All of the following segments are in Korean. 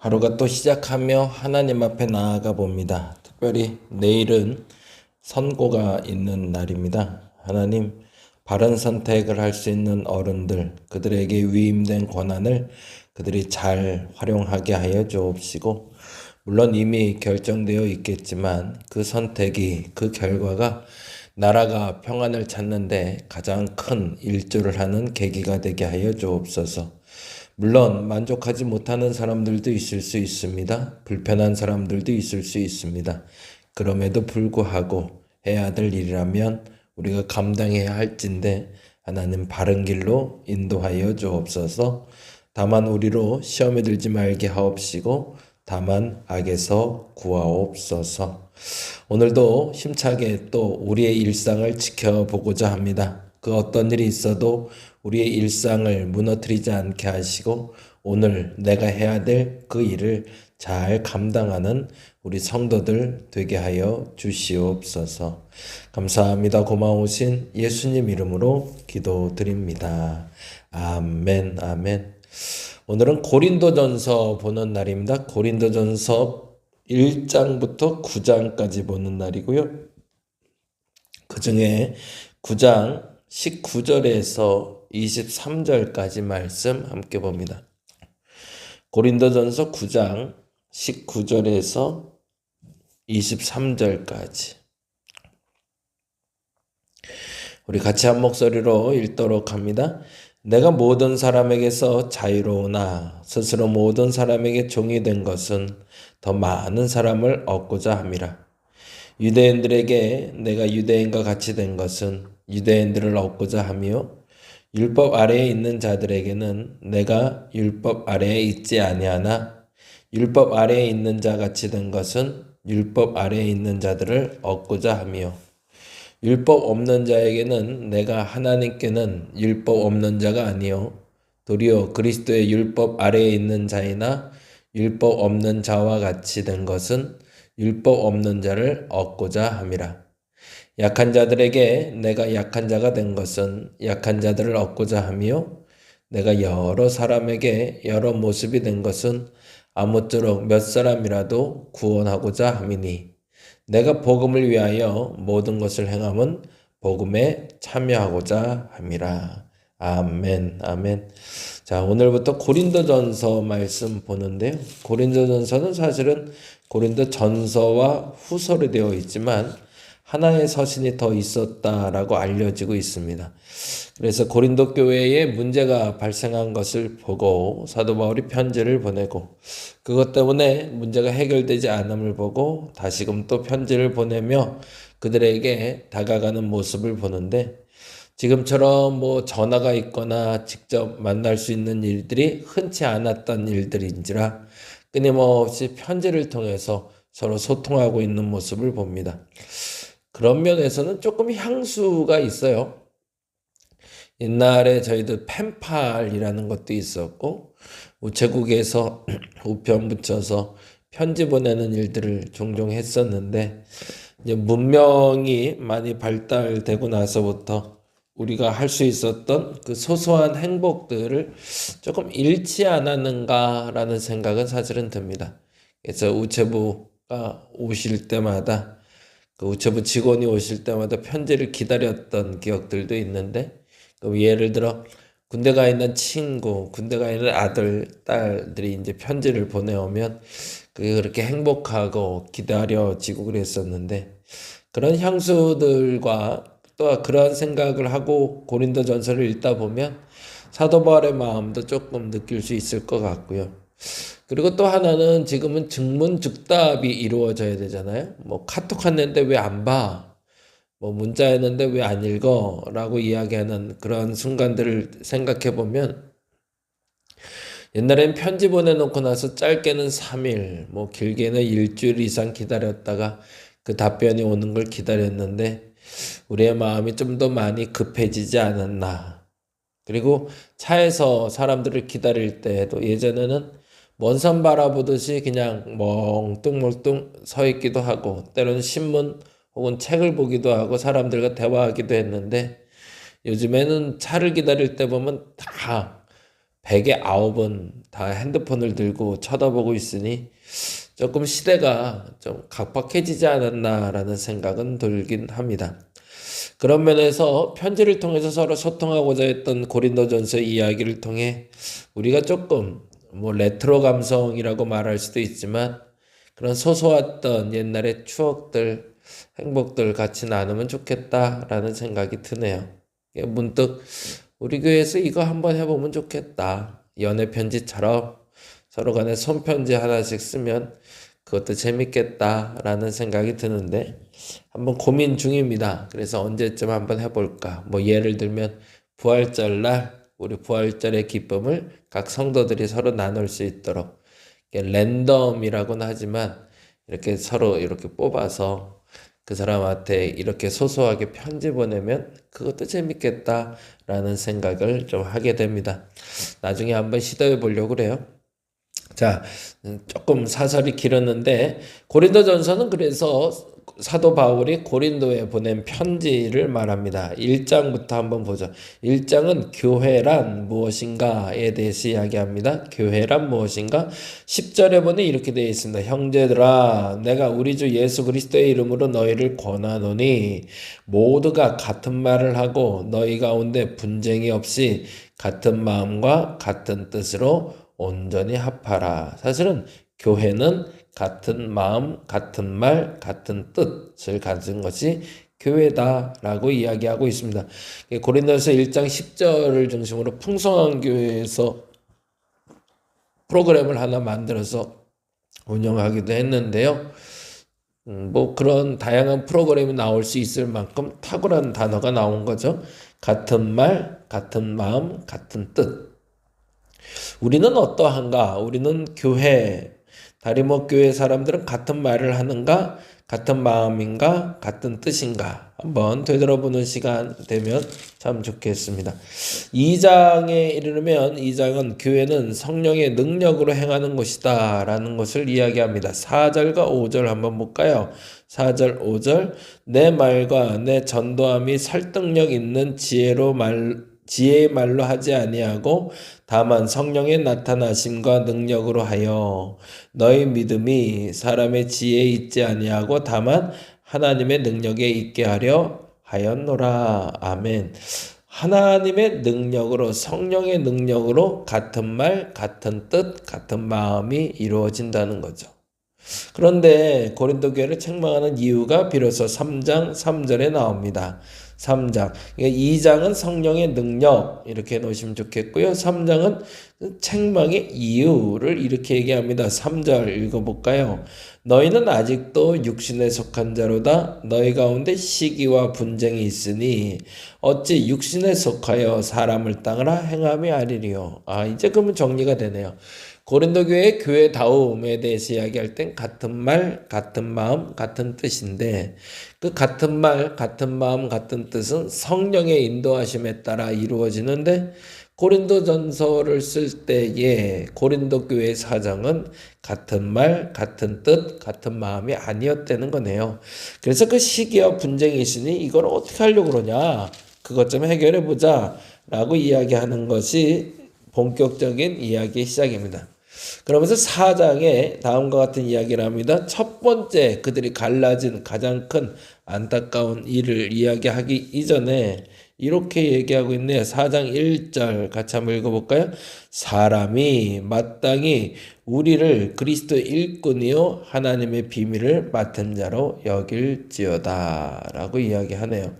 하루가 또 시작하며 하나님 앞에 나아가 봅니다. 특별히 내일은 선고가 있는 날입니다. 하나님, 바른 선택을 할 수 있는 어른들, 그들에게 위임된 권한을 그들이 잘 활용하게 하여 주옵시고, 물론 이미 결정되어 있겠지만 그 선택이, 그 결과가 나라가 평안을 찾는데 가장 큰 일조를 하는 계기가 되게 하여 주옵소서. 물론 만족하지 못하는 사람들도 있을 수 있습니다. 불편한 사람들도 있을 수 있습니다. 그럼에도 불구하고 해야 될 일이라면 우리가 감당해야 할진데 하나님 바른 길로 인도하여 주옵소서. 다만 우리로 시험에 들지 말게 하옵시고 다만 악에서 구하옵소서. 오늘도 힘차게 또 우리의 일상을 지켜보고자 합니다. 그 어떤 일이 있어도 우리의 일상을 무너뜨리지 않게 하시고 오늘 내가 해야 될 그 일을 잘 감당하는 우리 성도들 되게 하여 주시옵소서. 감사합니다. 고마우신 예수님 이름으로 기도드립니다. 아멘, 아멘. 오늘은 고린도전서 보는 날입니다. 고린도전서 1장부터 9장까지 보는 날이고요. 그 중에 9장 19절에서 23절까지 말씀 함께 봅니다. 고린도전서 9장 19절에서 23절까지 우리 같이 한 목소리로 읽도록 합니다. 내가 모든 사람에게서 자유로우나 스스로 모든 사람에게 종이 된 것은 더 많은 사람을 얻고자 함이라. 유대인들에게 내가 유대인과 같이 된 것은 유대인들을 얻고자 하며 율법 아래에 있는 자들에게는 내가 율법 아래에 있지 아니하나 율법 아래에 있는 자 같이 된 것은 율법 아래에 있는 자들을 얻고자 하며 율법 없는 자에게는 내가 하나님께는 율법 없는 자가 아니요 도리어 그리스도의 율법 아래에 있는 자이나 율법 없는 자와 같이 된 것은 율법 없는 자를 얻고자 함이라. 약한 자들에게 내가 약한 자가 된 것은 약한 자들을 얻고자 하며 내가 여러 사람에게 여러 모습이 된 것은 아무쪼록 몇 사람이라도 구원하고자 함이니 내가 복음을 위하여 모든 것을 행함은 복음에 참여하고자 함이라. 아멘, 아멘. 자, 오늘부터 고린도전서 말씀 보는데요. 고린도전서는 사실은 고린도전서와 후서로 되어 있지만 하나의 서신이 더 있었다라고 알려지고 있습니다. 그래서 고린도 교회에 문제가 발생한 것을 보고 사도 바울이 편지를 보내고 그것 때문에 문제가 해결되지 않음을 보고 다시금 또 편지를 보내며 그들에게 다가가는 모습을 보는데 지금처럼 전화가 있거나 직접 만날 수 있는 일들이 흔치 않았던 일들인지라 끊임없이 편지를 통해서 서로 소통하고 있는 모습을 봅니다. 그런 면에서는 조금 향수가 있어요. 옛날에 저희들 펜팔이라는 것도 있었고 우체국에서 우편 붙여서 편지 보내는 일들을 종종 했었는데 이제 문명이 많이 발달되고 나서부터 우리가 할 수 있었던 그 소소한 행복들을 조금 잃지 않았는가라는 생각은 사실은 듭니다. 그래서 우체부가 오실 때마다 그 우체부 직원이 오실 때마다 편지를 기다렸던 기억들도 있는데 예를 들어 군대 가 있는 친구, 군대 가 있는 아들, 딸들이 이제 편지를 보내오면 그렇게 행복하고 기다려지고 그랬었는데 그런 향수들과 또 그런 생각을 하고 고린도전서를 읽다 보면 사도 바울의 마음도 조금 느낄 수 있을 것 같고요. 그리고 또 하나는 지금은 즉문즉답이 이루어져야 되잖아요. 카톡 했는데 왜 안 봐? 문자 했는데 왜 안 읽어? 라고 이야기하는 그런 순간들을 생각해 보면 옛날엔 편지 보내놓고 나서 짧게는 3일, 길게는 일주일 이상 기다렸다가 그 답변이 오는 걸 기다렸는데 우리의 마음이 좀 더 많이 급해지지 않았나. 그리고 차에서 사람들을 기다릴 때도 예전에는 먼 산 바라보듯이 그냥 멍뚱멍뚱 서 있기도 하고 때로는 신문 혹은 책을 보기도 하고 사람들과 대화하기도 했는데 요즘에는 차를 기다릴 때 보면 다 100에 9은 다 핸드폰을 들고 쳐다보고 있으니 조금 시대가 좀 각박해지지 않았나라는 생각은 들긴 합니다. 그런 면에서 편지를 통해서 서로 소통하고자 했던 고린도전서 이야기를 통해 우리가 조금 레트로 감성이라고 말할 수도 있지만 그런 소소했던 옛날의 추억들, 행복들 같이 나누면 좋겠다라는 생각이 드네요. 문득 우리 교회에서 이거 한번 해보면 좋겠다. 연애 편지처럼 서로 간에 손편지 하나씩 쓰면 그것도 재밌겠다라는 생각이 드는데 한번 고민 중입니다. 그래서 언제쯤 한번 해볼까? 예를 들면 부활절날 우리 부활절의 기쁨을 각 성도들이 서로 나눌 수 있도록 랜덤이라고는 하지만 이렇게 서로 이렇게 뽑아서 그 사람한테 이렇게 소소하게 편지 보내면 그것도 재밌겠다라는 생각을 좀 하게 됩니다. 나중에 한번 시도해 보려고 그래요. 자, 조금 사설이 길었는데 고린도전서는 그래서 사도 바울이 고린도에 보낸 편지를 말합니다. 1장부터 한번 보죠. 1장은 교회란 무엇인가에 대해서 이야기합니다. 교회란 무엇인가? 10절에 보니 이렇게 되어 있습니다. 형제들아, 내가 우리 주 예수 그리스도의 이름으로 너희를 권하노니 모두가 같은 말을 하고 너희 가운데 분쟁이 없이 같은 마음과 같은 뜻으로 온전히 합하라. 사실은 교회는 같은 마음, 같은 말, 같은 뜻을 가진 것이 교회다라고 이야기하고 있습니다. 고린도서 1장 10절을 중심으로 풍성한 교회에서 프로그램을 하나 만들어서 운영하기도 했는데요. 그런 다양한 프로그램이 나올 수 있을 만큼 탁월한 단어가 나온 거죠. 같은 말, 같은 마음, 같은 뜻. 우리는 어떠한가? 우리는 다리목 교회 사람들은 같은 말을 하는가? 같은 마음인가? 같은 뜻인가? 한번 되돌아보는 시간 되면 참 좋겠습니다. 2장에 이르면 2장은 교회는 성령의 능력으로 행하는 것이다 라는 것을 이야기합니다. 4절과 5절 한번 볼까요? 4절 5절 내 말과 내 전도함이 설득력 있는 지혜의 말로 하지 아니하고 다만 성령의 나타나심과 능력으로 하여 너희 믿음이 사람의 지혜에 있지 아니하고 다만 하나님의 능력에 있게 하려 하였노라. 아멘. 하나님의 능력으로 성령의 능력으로 같은 말, 같은 뜻, 같은 마음이 이루어진다는 거죠. 그런데 고린도 교회를 책망하는 이유가 비로소 3장 3절에 나옵니다. 3장. 2장은 성령의 능력 이렇게 놓으시면 좋겠고요. 3장은 책망의 이유를 이렇게 얘기합니다. 3절 읽어볼까요? 너희는 아직도 육신에 속한 자로다. 너희 가운데 시기와 분쟁이 있으니 어찌 육신에 속하여 사람을 따라 행함이 아니리요. 이제 그러면 정리가 되네요. 고린도 교회의 교회다움에 대해서 이야기할 땐 같은 말, 같은 마음, 같은 뜻인데 그 같은 말, 같은 마음, 같은 뜻은 성령의 인도하심에 따라 이루어지는데 고린도전서를 쓸 때에 고린도 교회의 사정은 같은 말, 같은 뜻, 같은 마음이 아니었다는 거네요. 그래서 그 시기와 분쟁이 있으니 이걸 어떻게 하려고 그러냐? 그것 좀 해결해 보자 라고 이야기하는 것이 본격적인 이야기의 시작입니다. 그러면서 4장에 다음과 같은 이야기를 합니다. 첫 번째 그들이 갈라진 가장 큰 안타까운 일을 이야기하기 이전에 이렇게 얘기하고 있네요. 4장 1절 같이 한번 읽어볼까요? 사람이 마땅히 우리를 그리스도의 일꾼이요 하나님의 비밀을 맡은 자로 여길지어다 라고 이야기하네요.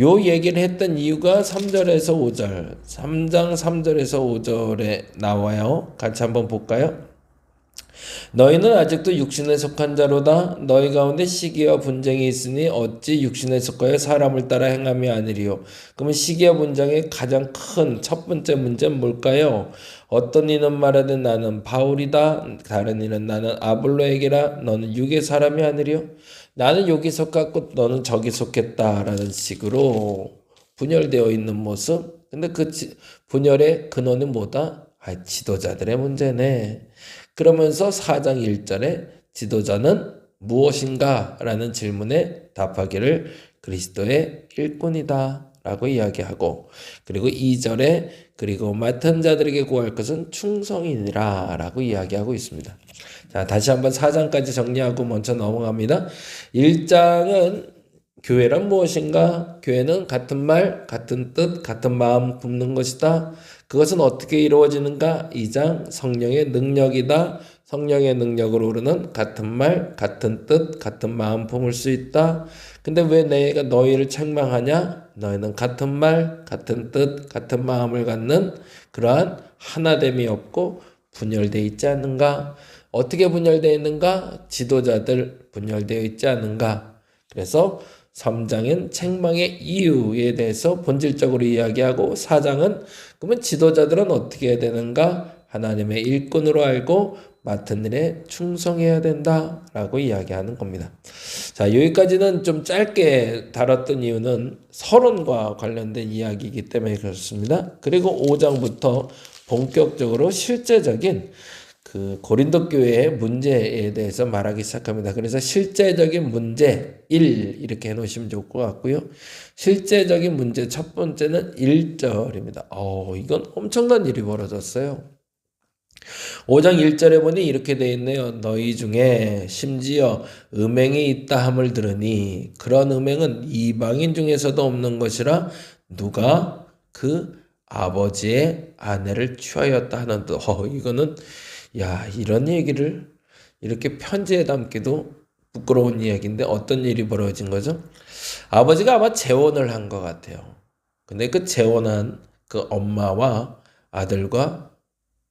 요 얘기를 했던 이유가 3절에서 5절 3장 3절에서 5절에 나와요. 같이 한번 볼까요? 너희는 아직도 육신에 속한 자로다. 너희 가운데 시기와 분쟁이 있으니 어찌 육신에 속하여 사람을 따라 행함이 아니리요. 그러면 시기와 분쟁의 가장 큰 첫 번째 문제는 뭘까요? 어떤 이는 말하되 나는 바울이다. 다른 이는 나는 아볼로에게라. 너는 육의 사람이 아니리요. 나는 여기 속했고 너는 저기 속했다라는 식으로 분열되어 있는 모습. 근데 그 분열의 근원은 뭐다? 지도자들의 문제네. 그러면서 4장 1절에 지도자는 무엇인가? 라는 질문에 답하기를 그리스도의 일꾼이다 라고 이야기하고, 그리고 2절에 그리고 맡은 자들에게 구할 것은 충성이니라 라고 이야기하고 있습니다. 자, 다시 한번 4장까지 정리하고 먼저 넘어갑니다. 1장은 교회란 무엇인가? 교회는 같은 말, 같은 뜻, 같은 마음 품는 것이다. 그것은 어떻게 이루어지는가? 2장 성령의 능력이다. 성령의 능력으로 우리는 같은 말, 같은 뜻, 같은 마음 품을 수 있다. 근데 왜 내가 너희를 책망하냐? 너희는 같은 말, 같은 뜻, 같은 마음을 갖는 그러한 하나됨이 없고 분열되어 있지 않는가? 어떻게 분열되어 있는가? 지도자들 분열되어 있지 않는가? 그래서 3장은 책망의 이유에 대해서 본질적으로 이야기하고 4장은 그러면 지도자들은 어떻게 해야 되는가? 하나님의 일꾼으로 알고 맡은 일에 충성해야 된다라고 이야기하는 겁니다. 자, 여기까지는 좀 짧게 다뤘던 이유는 서론과 관련된 이야기이기 때문에 그렇습니다. 그리고 5장부터 본격적으로 실제적인 그 고린도 교회의 문제에 대해서 말하기 시작합니다. 그래서 실제적인 문제 1 이렇게 해놓으시면 좋을 것 같고요. 실제적인 문제 첫 번째는 1절입니다. 이건 엄청난 일이 벌어졌어요. 5장 1절에 보니 이렇게 되어 있네요. 너희 중에 심지어 음행이 있다 함을 들으니 그런 음행은 이방인 중에서도 없는 것이라 누가 그 아버지의 아내를 취하였다 하는 듯. 이거는 이런 얘기를 이렇게 편지에 담기도 부끄러운 이야기인데 어떤 일이 벌어진 거죠? 아버지가 아마 재혼을 한 것 같아요. 근데 그 재혼한 그 엄마와 아들과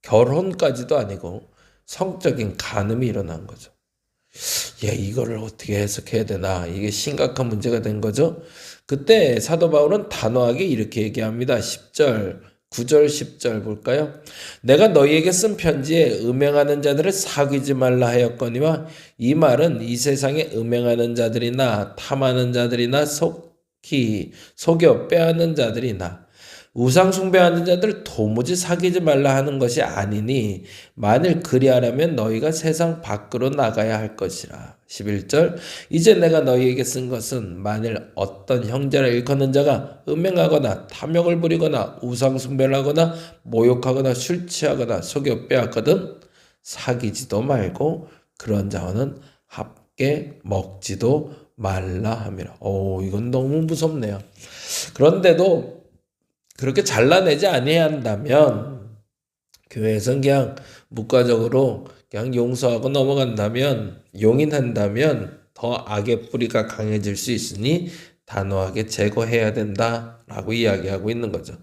결혼까지도 아니고 성적인 간음이 일어난 거죠. 이거를 어떻게 해석해야 되나? 이게 심각한 문제가 된 거죠. 그때 사도 바울은 단호하게 이렇게 얘기합니다. 10절, 9절, 10절 볼까요? 내가 너희에게 쓴 편지에 음행하는 자들을 사귀지 말라 하였거니와 이 말은 이 세상에 음행하는 자들이나 탐하는 자들이나 속여 빼앗는 자들이나 우상 숭배하는 자들 도무지 사귀지 말라 하는 것이 아니니 만일 그리하려면 너희가 세상 밖으로 나가야 할 것이라. 11절 이제 내가 너희에게 쓴 것은 만일 어떤 형제를 일컫는 자가 음행하거나 탐욕을 부리거나 우상 숭배를 하거나 모욕하거나 술 취하거나 속여 빼앗거든 사귀지도 말고 그런 자와는 함께 먹지도 말라 함이라. 이건 너무 무섭네요. 그런데도 그렇게 잘라내지 아니해야 한다면 교회에서는 그냥 묵과적으로 그냥 용서하고 넘어간다면 용인한다면 더 악의 뿌리가 강해질 수 있으니 단호하게 제거해야 된다라고 이야기하고 있는 거죠.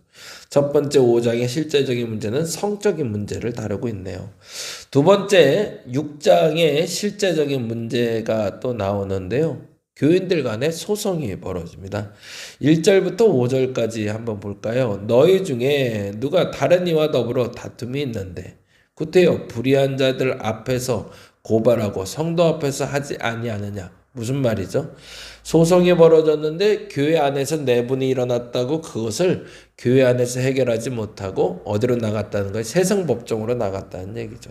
첫 번째 5장의 실제적인 문제는 성적인 문제를 다루고 있네요. 두 번째 6장의 실제적인 문제가 또 나오는데요. 교인들 간의 소송이 벌어집니다. 1절부터 5절까지 한번 볼까요? 너희 중에 누가 다른 이와 더불어 다툼이 있는데 구태여 불의한 자들 앞에서 고발하고 성도 앞에서 하지 아니하느냐. 무슨 말이죠? 소송이 벌어졌는데 교회 안에서 내분이 일어났다고 그것을 교회 안에서 해결하지 못하고 어디로 나갔다는 거예요? 세상 법정으로 나갔다는 얘기죠.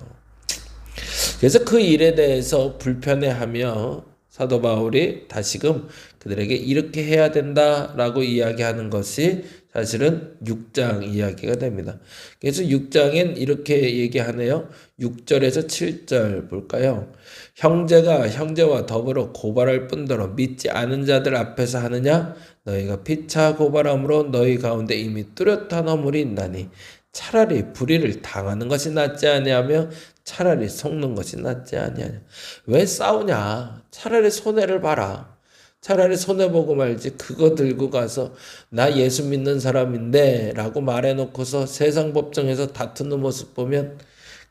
그래서 그 일에 대해서 불편해하며 사도 바울이 다시금 그들에게 이렇게 해야 된다라고 이야기하는 것이 사실은 6장 이야기가 됩니다. 그래서 6장엔 이렇게 얘기하네요. 6절에서 7절 볼까요? 형제가 형제와 더불어 고발할 뿐더러 믿지 않은 자들 앞에서 하느냐? 너희가 피차 고발함으로 너희 가운데 이미 뚜렷한 허물이 있나니 차라리 불의를 당하는 것이 낫지 아니하며 차라리 속는 것이 낫지 아니하냐. 왜 싸우냐? 차라리 손해를 봐라. 차라리 손해보고 말지. 그거 들고 가서 나 예수 믿는 사람인데 라고 말해놓고서 세상 법정에서 다투는 모습 보면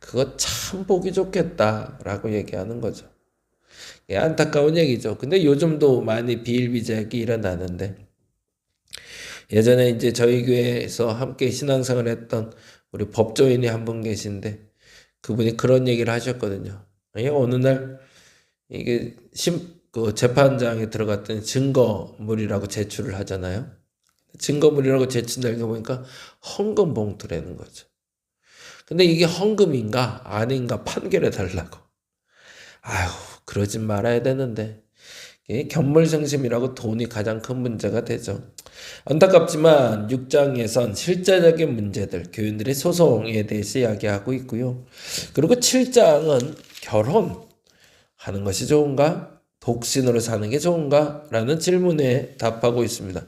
그거 참 보기 좋겠다 라고 얘기하는 거죠. 안타까운 얘기죠. 근데 요즘도 많이 비일비재하게 일어나는데 예전에 이제 저희 교회에서 함께 신앙생활 했던 우리 법조인이 한 분 계신데 그분이 그런 얘기를 하셨거든요. 어느 날 이게 그 재판장에 들어갔더니 증거물이라고 제출을 하잖아요. 증거물이라고 제출하는 거 보니까 헌금 봉투라는 거죠. 근데 이게 헌금인가 아닌가 판결해 달라고. 그러진 말아야 되는데 견물생심이라고 돈이 가장 큰 문제가 되죠. 안타깝지만 6장에선 실제적인 문제들, 교인들의 소송에 대해서 이야기하고 있고요. 그리고 7장은 결혼하는 것이 좋은가? 독신으로 사는 게 좋은가? 라는 질문에 답하고 있습니다.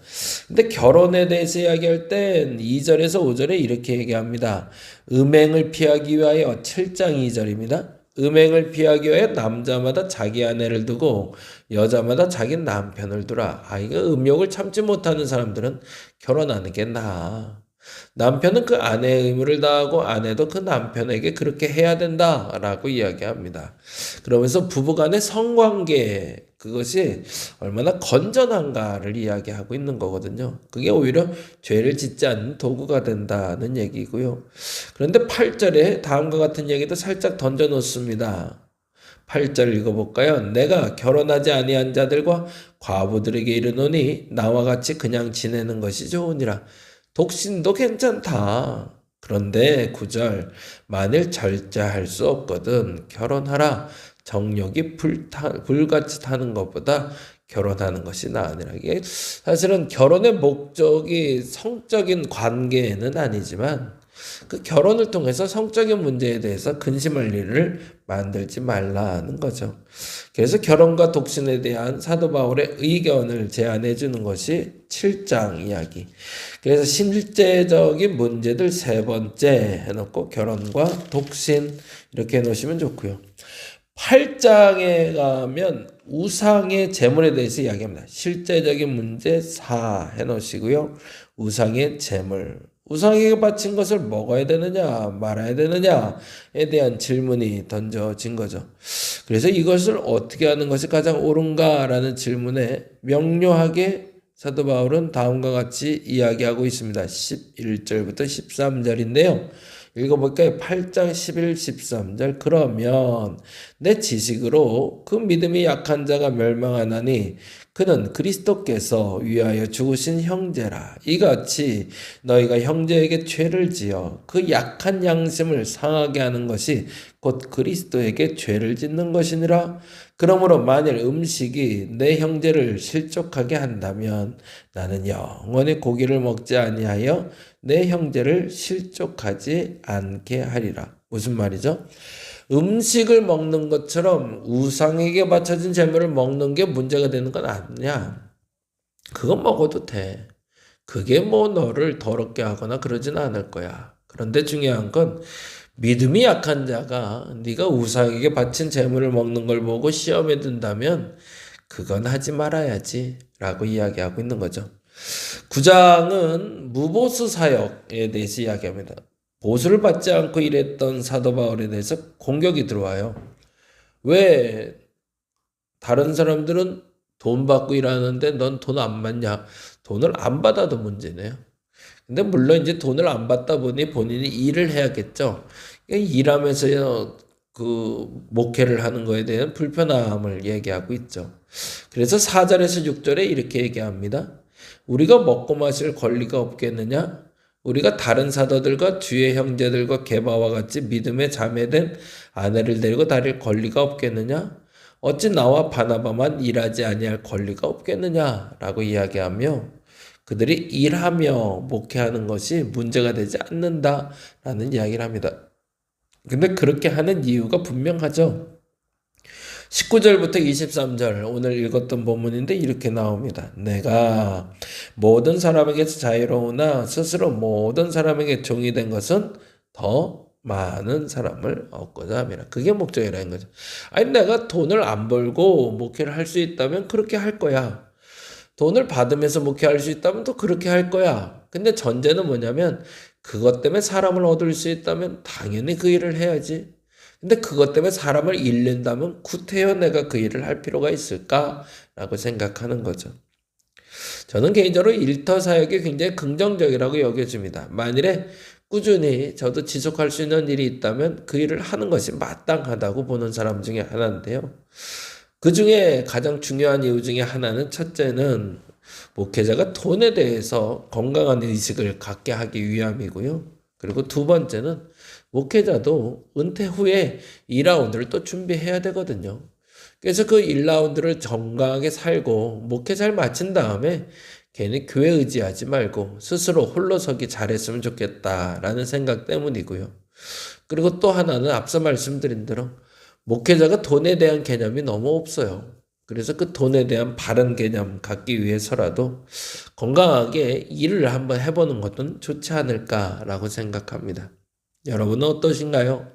근데 결혼에 대해서 이야기할 땐 2절에서 5절에 이렇게 얘기합니다. 음행을 피하기 위하여 7장 2절입니다. 음행을 피하기 위하여 남자마다 자기 아내를 두고 여자마다 자기 남편을 두라. 이거 음욕을 참지 못하는 사람들은 결혼하는 게 나아. 남편은 그 아내의 의무를 다하고 아내도 그 남편에게 그렇게 해야 된다라고 이야기합니다. 그러면서 부부간의 성관계 그것이 얼마나 건전한가를 이야기하고 있는 거거든요. 그게 오히려 죄를 짓지 않는 도구가 된다는 얘기고요. 그런데 8절에 다음과 같은 얘기도 살짝 던져 놓습니다. 8절 읽어볼까요? 내가 결혼하지 아니한 자들과 과부들에게 이르노니 나와 같이 그냥 지내는 것이 좋으니라. 독신도 괜찮다. 그런데 9절 만일 절제할 수 없거든 결혼하라. 정욕이 불같이 타는 것보다 결혼하는 것이 나으니라. 이게 사실은 결혼의 목적이 성적인 관계는 아니지만 그 결혼을 통해서 성적인 문제에 대해서 근심할 일을 만들지 말라는 거죠. 그래서 결혼과 독신에 대한 사도 바울의 의견을 제안해 주는 것이 7장 이야기. 그래서 실제적인 문제들 세 번째 해놓고 결혼과 독신 이렇게 해놓으시면 좋고요. 8장에 가면 우상의 재물에 대해서 이야기합니다. 실제적인 문제 4 해놓으시고요. 우상의 재물. 우상에게 바친 것을 먹어야 되느냐 말아야 되느냐에 대한 질문이 던져진 거죠. 그래서 이것을 어떻게 하는 것이 가장 옳은가라는 질문에 명료하게 사도 바울은 다음과 같이 이야기하고 있습니다. 11절부터 13절인데요. 읽어볼까요? 8장 11, 13절. 그러면 내 지식으로 그 믿음이 약한 자가 멸망하나니 그는 그리스도께서 위하여 죽으신 형제라. 이같이 너희가 형제에게 죄를 지어 그 약한 양심을 상하게 하는 것이 곧 그리스도에게 죄를 짓는 것이니라. 그러므로 만일 음식이 내 형제를 실족하게 한다면 나는 영원히 고기를 먹지 아니하여 내 형제를 실족하지 않게 하리라. 무슨 말이죠? 음식을 먹는 것처럼 우상에게 바쳐진 재물을 먹는 게 문제가 되는 건 아니냐. 그건 먹어도 돼. 그게 뭐 너를 더럽게 하거나 그러진 않을 거야. 그런데 중요한 건 믿음이 약한 자가 네가 우상에게 바친 재물을 먹는 걸 보고 시험에 든다면 그건 하지 말아야지 라고 이야기하고 있는 거죠. 9장은 무보수 사역에 대해서 이야기합니다. 보수를 받지 않고 일했던 사도 바울에 대해서 공격이 들어와요. 왜 다른 사람들은 돈 받고 일하는데 넌 돈 안 받냐? 돈을 안 받아도 문제네요. 근데 물론 이제 돈을 안 받다 보니 본인이 일을 해야겠죠. 일하면서 그 목회를 하는 거에 대한 불편함을 얘기하고 있죠. 그래서 4절에서 6절에 이렇게 얘기합니다. 우리가 먹고 마실 권리가 없겠느냐? 우리가 다른 사도들과 주의 형제들과 게바와 같이 믿음의 자매된 아내를 데리고 다닐 권리가 없겠느냐? 어찌 나와 바나바만 일하지 아니할 권리가 없겠느냐? 라고 이야기하며 그들이 일하며 목회하는 것이 문제가 되지 않는다라는 이야기를 합니다. 근데 그렇게 하는 이유가 분명하죠. 19절부터 23절 오늘 읽었던 본문인데 이렇게 나옵니다. 내가 모든 사람에게서 자유로우나 스스로 모든 사람에게 종이 된 것은 더 많은 사람을 얻고자 함이라. 그게 목적이라는 거죠. 아니 내가 돈을 안 벌고 목회를 할 수 있다면 그렇게 할 거야. 돈을 받으면서 목회할 수 있다면 또 그렇게 할 거야. 근데 전제는 뭐냐면 그것 때문에 사람을 얻을 수 있다면 당연히 그 일을 해야지. 근데 그것 때문에 사람을 잃는다면 구태여 내가 그 일을 할 필요가 있을까라고 생각하는 거죠. 저는 개인적으로 일터 사역이 굉장히 긍정적이라고 여겨집니다. 만일에 꾸준히 저도 지속할 수 있는 일이 있다면 그 일을 하는 것이 마땅하다고 보는 사람 중에 하나인데요. 그 중에 가장 중요한 이유 중에 하나는 첫째는 목회자가 돈에 대해서 건강한 의식을 갖게 하기 위함이고요. 그리고 두 번째는 목회자도 은퇴 후에 2라운드를 또 준비해야 되거든요. 그래서 그 1라운드를 건강하게 살고 목회 잘 마친 다음에 괜히 교회 의지하지 말고 스스로 홀로 서기 잘했으면 좋겠다라는 생각 때문이고요. 그리고 또 하나는 앞서 말씀드린 대로 목회자가 돈에 대한 개념이 너무 없어요. 그래서 그 돈에 대한 바른 개념 갖기 위해서라도 건강하게 일을 한번 해보는 것은 좋지 않을까라고 생각합니다. 여러분은 어떠신가요?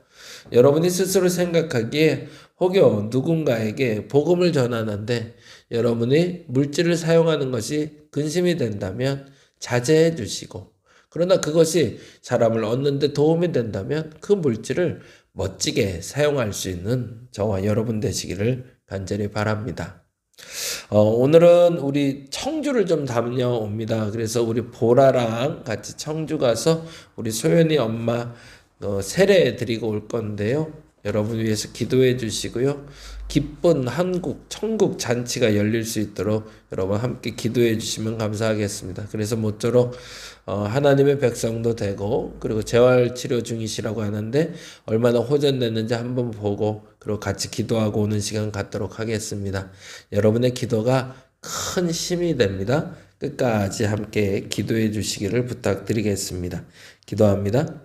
여러분이 스스로 생각하기에 혹여 누군가에게 복음을 전하는데 여러분이 물질을 사용하는 것이 근심이 된다면 자제해 주시고, 그러나 그것이 사람을 얻는 데 도움이 된다면 그 물질을 멋지게 사용할 수 있는 저와 여러분 되시기를 간절히 바랍니다. 오늘은 우리 청주를 좀 다녀옵니다. 그래서 우리 보라랑 같이 청주 가서 우리 소연이 엄마 세례 드리고 올 건데요. 여러분 위해서 기도해 주시고요. 기쁜 한국 천국 잔치가 열릴 수 있도록 여러분 함께 기도해 주시면 감사하겠습니다. 그래서 모쪼록 하나님의 백성도 되고, 그리고 재활치료 중이시라고 하는데 얼마나 호전됐는지 한번 보고 그리고 같이 기도하고 오는 시간 갖도록 하겠습니다. 여러분의 기도가 큰 힘이 됩니다. 끝까지 함께 기도해 주시기를 부탁드리겠습니다. 기도합니다.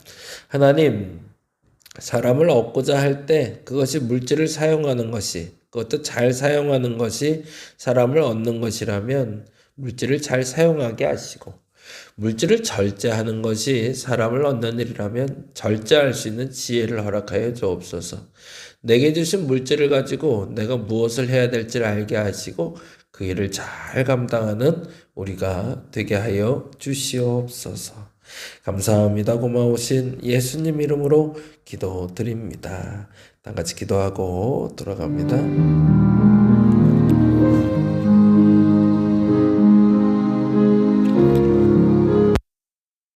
하나님, 사람을 얻고자 할 때 그것이 물질을 사용하는 것이, 그것도 잘 사용하는 것이 사람을 얻는 것이라면 물질을 잘 사용하게 하시고, 물질을 절제하는 것이 사람을 얻는 일이라면 절제할 수 있는 지혜를 허락하여 주옵소서. 내게 주신 물질을 가지고 내가 무엇을 해야 될지를 알게 하시고 그 일을 잘 감당하는 우리가 되게 하여 주시옵소서. 감사합니다. 고마우신 예수님 이름으로 기도드립니다. 다 같이 기도하고 돌아갑니다.